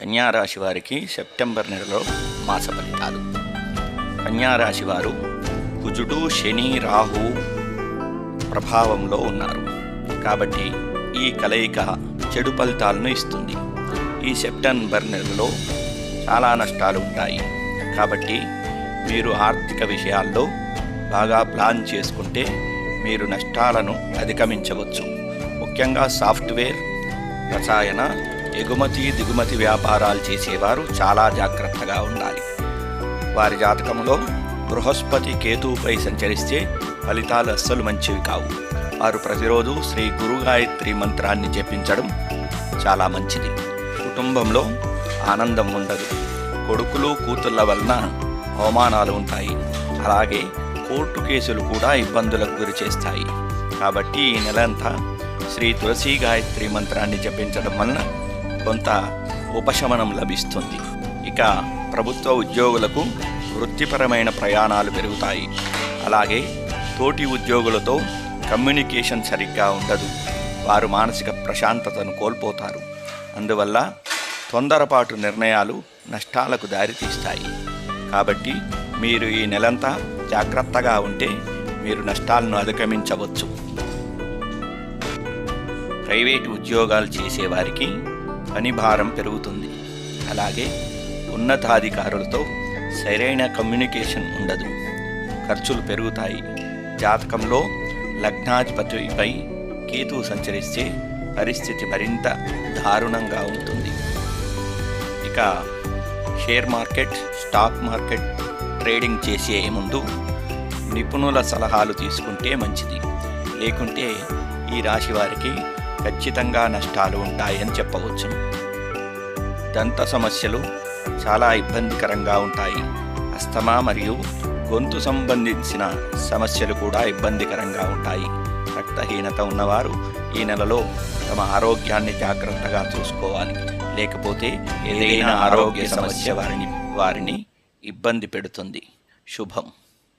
కన్యారాశి వారికి సెప్టెంబర్ నెలలో మాస ఫలితాలు. కన్యారాశి వారు కుజుడు, శని, రాహు ప్రభావంలో ఉన్నారు కాబట్టి ఈ కలయిక చెడు ఫలితాలను ఇస్తుంది. ఈ సెప్టెంబర్ నెలలో చాలా నష్టాలు ఉంటాయి కాబట్టి మీరు ఆర్థిక విషయాల్లో బాగా ప్లాన్ చేసుకుంటే మీరు నష్టాలను అధిగమించవచ్చు. ముఖ్యంగా సాఫ్ట్వేర్, రసాయన, ఎగుమతి దిగుమతి వ్యాపారాలు చేసేవారు చాలా జాగ్రత్తగా ఉండాలి. వారి జాతకంలో బృహస్పతి కేతువుపై సంచరిస్తే ఫలితాలు అస్సలు మంచివి కావు. వారు ప్రతిరోజు శ్రీ గురుగాయత్రి మంత్రాన్ని జపించడం చాలా మంచిది. కుటుంబంలో ఆనందం ఉండదు. కొడుకులు కూతుళ్ళ వలన అవమానాలు ఉంటాయి. అలాగే కోర్టు కేసులు కూడా ఇబ్బందులకు గురి చేస్తాయి. కాబట్టి ఈ నెలంతా శ్రీ తులసి గాయత్రి మంత్రాన్ని జపించడం వలన కొంత ఉపశమనం లభిస్తుంది. ఇక ప్రభుత్వ ఉద్యోగులకు వృత్తిపరమైన ప్రయాణాలు పెరుగుతాయి. అలాగే తోటి ఉద్యోగులతో కమ్యూనికేషన్ సరిగ్గా ఉండదు. వారు మానసిక ప్రశాంతతను కోల్పోతారు. అందువల్ల తొందరపాటు నిర్ణయాలు నష్టాలకు దారితీస్తాయి. కాబట్టి మీరు ఈ నెలంతా జాగ్రత్తగా ఉంటే మీరు నష్టాలను అధిగమించవచ్చు. ప్రైవేటు ఉద్యోగాలు చేసేవారికి పని భారం పెరుగుతుంది. అలాగే ఉన్నతాధికారులతో సరైన కమ్యూనికేషన్ ఉండదు. ఖర్చులు పెరుగుతాయి. జాతకంలో లగ్నాధిపతిపై కేతువు సంచరిస్తే పరిస్థితి మరింత దారుణంగా ఉంటుంది. ఇక share market, stock market trading చేసే ముందు నిపుణుల సలహాలు తీసుకుంటే మంచిది. లేకుంటే ఈ రాశి వారికి ఖచ్చితంగా నష్టాలు ఉంటాయని చెప్పవచ్చు. దంత సమస్యలు చాలా ఇబ్బందికరంగా ఉంటాయి. అస్తమా మరియు గొంతు సంబంధించిన సమస్యలు కూడా ఇబ్బందికరంగా ఉంటాయి. రక్తహీనత ఉన్నవారు ఈ నెలలో తమ ఆరోగ్యాన్ని జాగ్రత్తగా చూసుకోవాలి. లేకపోతే ఏదైనా ఆరోగ్య సమస్య వారిని ఇబ్బంది పెడుతుంది. శుభం.